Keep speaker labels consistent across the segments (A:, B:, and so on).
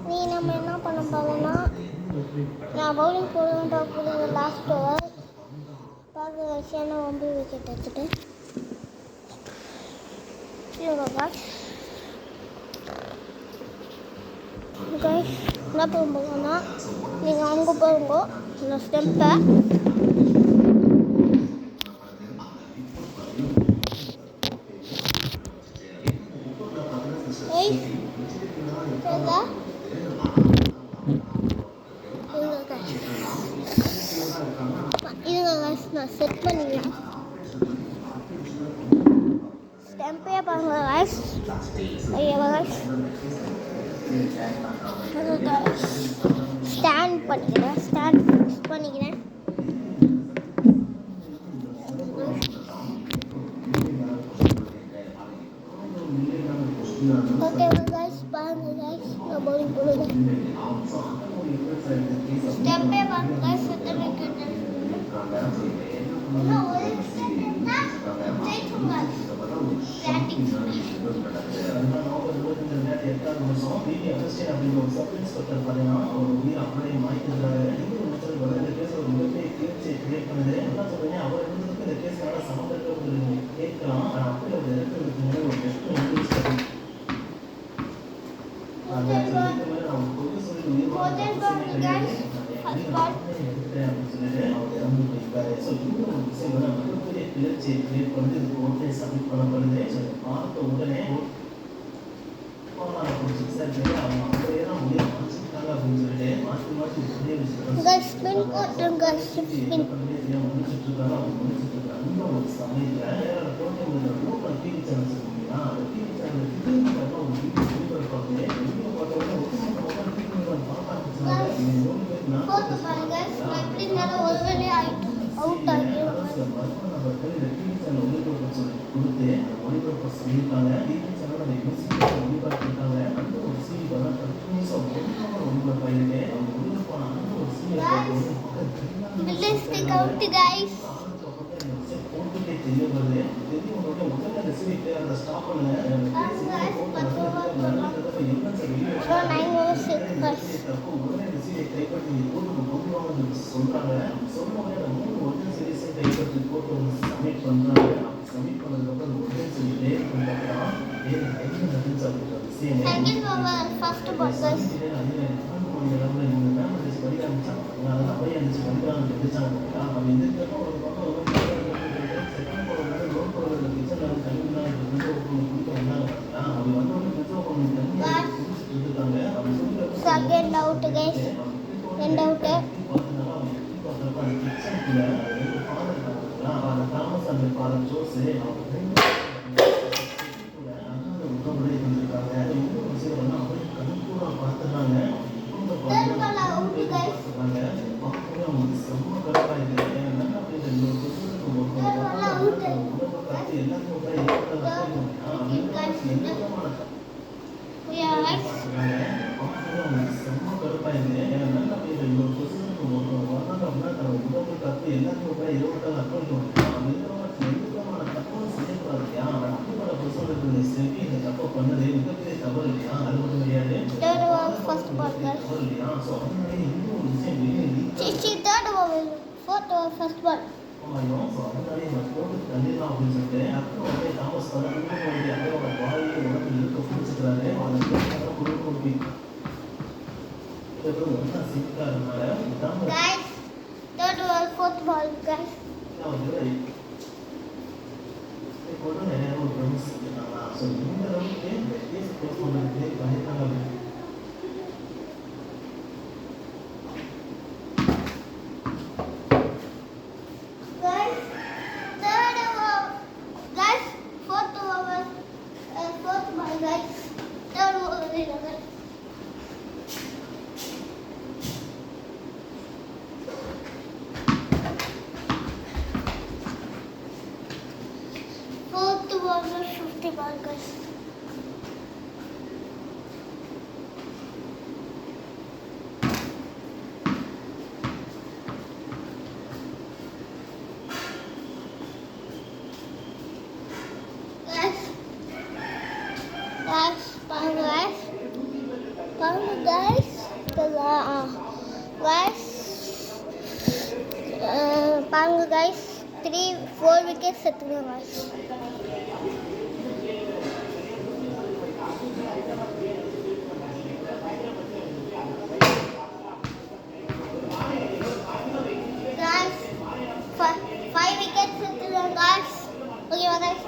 A: நீ நம்ம என்ன பண்ண போகிறோம்னா நான் பவுலிங் போடுவேன் பார்க்குறது லாஸ்ட் ஓவர் பார்க்குற விஷயம் 9 விக்கெட் எடுத்துட்டு என்ன போகும்போதுன்னா நீங்கள் அங்கே போகும்போ இந்த ஸ்டெம்பை நான் செட் பண்ணிக்கிறேன் ஸ்டெம்பே பாருங்க கைஸ் ஸ்டாண்ட் பண்ணிக்கிறேன் ஓகே கைஸ் பாருங்க கைஸ் நான் பவுலிங் போடுறேன் ஸ்டெம்பே பாருங்க கைஸ் செட் பண்ணிக்கிறேன் First ball, guys. Second out, guys. End out. First ball, guys. Third over, fourth over, first ball. Guys, third over, fourth ball, guys. பாருங்க guys. பாருங்க guys. guys. பாருங்க guys. 3-4 wickets எடுத்துங்க guys. Guys, 5 wickets எடுத்துங்க guys. ஓகேவா guys?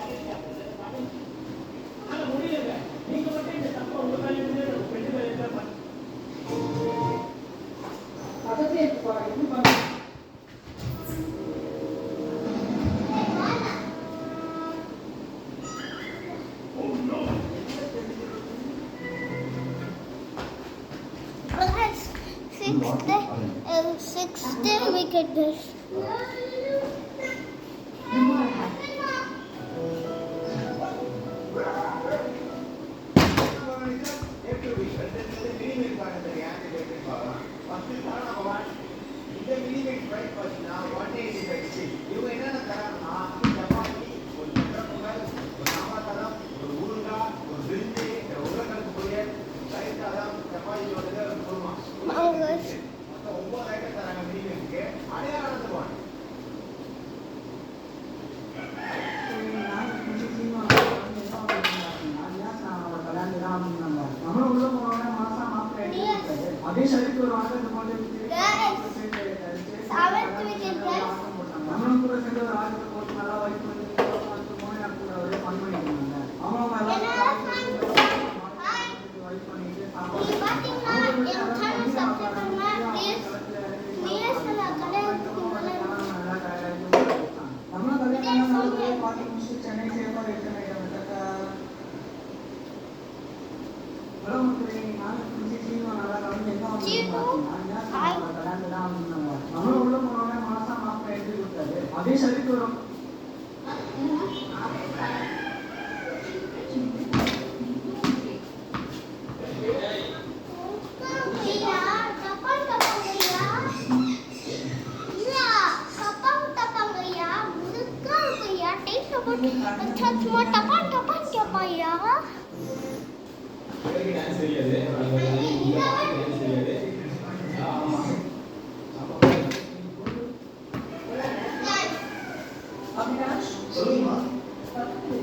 A: Sixth wicket guys.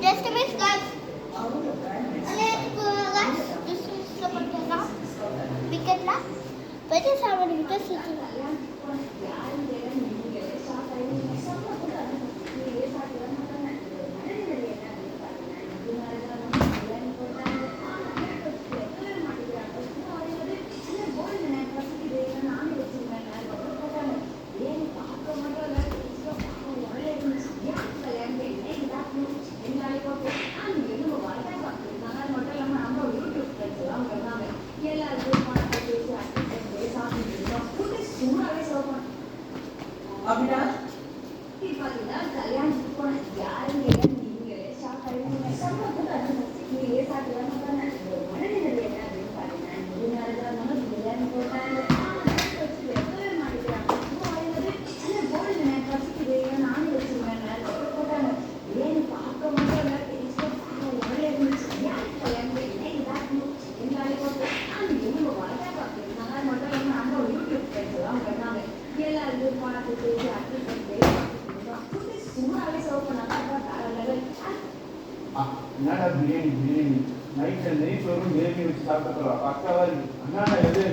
A: Just a minute guys. Wicket la. But just how many wickets did you have?
B: என்னடா பிரியாணி நைட்ல நெய் சோறும் கிரேவி வச்சு சாப்பிட்டு பக்காவா இருக்கு. அண்ணா எது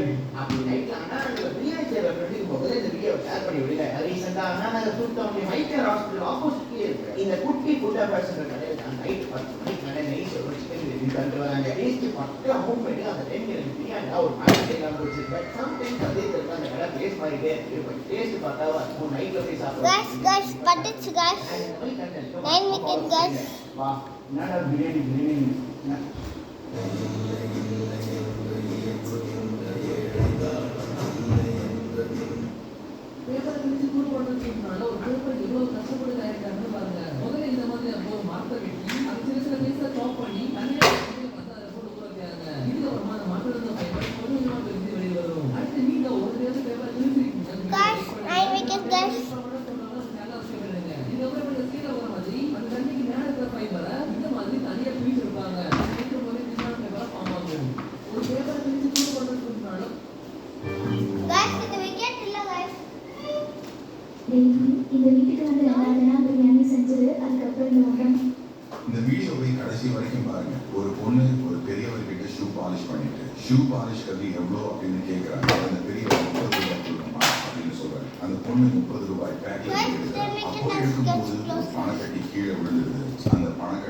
C: அப்படி நைட்ல அண்ணா பிரியாணி செய்யற ஃப்ரெண்டுக்கு முதல்ல இந்த வீடியோ ஷேர் பண்ணி விடல. ரீசெண்டா அண்ணா நகர் சூத்தவங்க மைக்கேல் ஹாஸ்பிட்டல் ஆப்போசிட்லயே இருக்கு. இந்த குட்டி ஃபுட் அஃபேர்ஸ் கடையில் நான் நைட் 10 மணிக்கு கடை நெய் சோறு சிக்கன் கிரேவி பண்ணிட்டு வராங்க. டேஸ்ட் பட்டு ஹோம் பண்ணி அந்த டைம் எனக்கு பிரியாணி ஒரு மாதிரி எல்லாம் வச்சிருக்கேன். சம்டைம்ஸ் அதே தெரியும் அந்த கடை டேஸ்ட் மாதிரிட்டே இருக்கு. டேஸ்ட் பார்த்தாவா இருக்கும். நைட்ல போய் சாப்பிடுவோம்.
A: Guys, பட்டுச்சு guys. 9 wicket guys.
B: வா என்னடா பிரியாணி
D: பேப்பரை பிரிச்சு தூள் போடுறதுனால ஒரு பேப்பர் எவ்வளவு கஷ்டப்பட்டு தயாரிக்கிறாங்கன்னு பாருங்க. முதல்ல இந்த மாதிரி ஒரு மரத்தை வெட்டி அது சில பீஸா சாப் பண்ணி தனியாக அதை போட்டு ஊற வைக்கிறாங்க. இதுக்கப்புறமா அந்த மரத்துல இருந்து ஃபைபர் கொஞ்சமா பிரிஞ்சு வெளியே வரும். அடுத்து நீங்க ஒரு பேப்பர் பிரிச்சிருக்கீங்க.
A: Guys, 9 wicket guys.
D: இதுக்கப்புறம் சீலை வர மாதிரி அந்த தண்ணிக்கு மேல இருக்கிற ஃபைபரை இந்த மாதிரி தனியா பிரிச்சிருப்பாங்க.
E: டெய்லி இந்த வீட்டுக்கு வந்து எல்லாருனா பிரியாணி செஞ்சது அதுக்கப்புறம் இந்த உடம்பு
F: இந்த வீடியோவை கடைசி வரைக்கும் பாருங்க. ஒரு பொண்ணு ஒரு பெரியவர்கிட்ட ஷூ பாலிஷ் பண்ணிட்டு ஷூ பாலிஷ் கல்வி எவ்வளோ அப்படின்னு கேட்குறாங்க. அந்த பெரியவர் 30 ரூபாய் கொடுக்கணுமா அப்படின்னு சொல்றாரு. அந்த பொண்ணு 30 ரூபாய் பேக்ல எடுக்கிறாங்க. அப்போ எடுக்கும்போது பணக்கட்டி கீழே விழுந்துருது. அந்த பணக்கட்டி